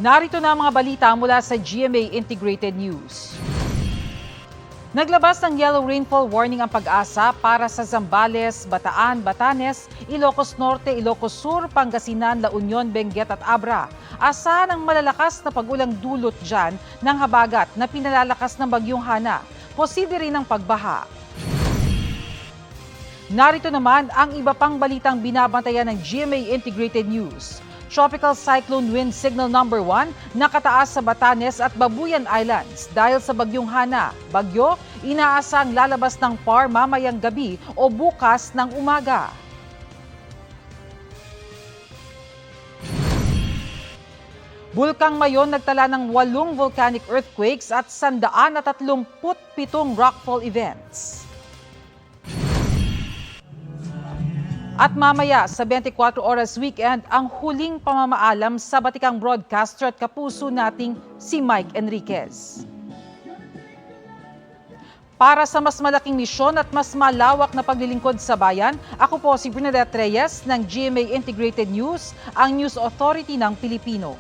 Narito na ang mga balita mula sa GMA Integrated News. Naglabas ng yellow rainfall warning ang Pag-asa para sa Zambales, Bataan, Batanes, Ilocos Norte, Ilocos Sur, Pangasinan, La Union, Benguet at Abra. Asahan ang malalakas na pag-ulang dulot dyan ng habagat na pinalalakas ng bagyong Hana. Posible rin ang pagbaha. Narito naman ang iba pang balitang binabantayan ng GMA Integrated News. Tropical Cyclone Wind Signal number 1 nakataas sa Batanes at Babuyan Islands dahil sa bagyong Hana. Bagyo, inaasang lalabas ng PAR mamayang gabi o bukas ng umaga. Bulkang Mayon nagtala ng 8 volcanic earthquakes at 137 rockfall events. At mamaya sa 24 oras weekend, ang huling pamamaalam sa batikang broadcaster at kapuso nating si Mike Enriquez. Para sa mas malaking misyon at mas malawak na paglilingkod sa bayan, ako po si Bernadette Reyes ng GMA Integrated News, ang News Authority ng Pilipino.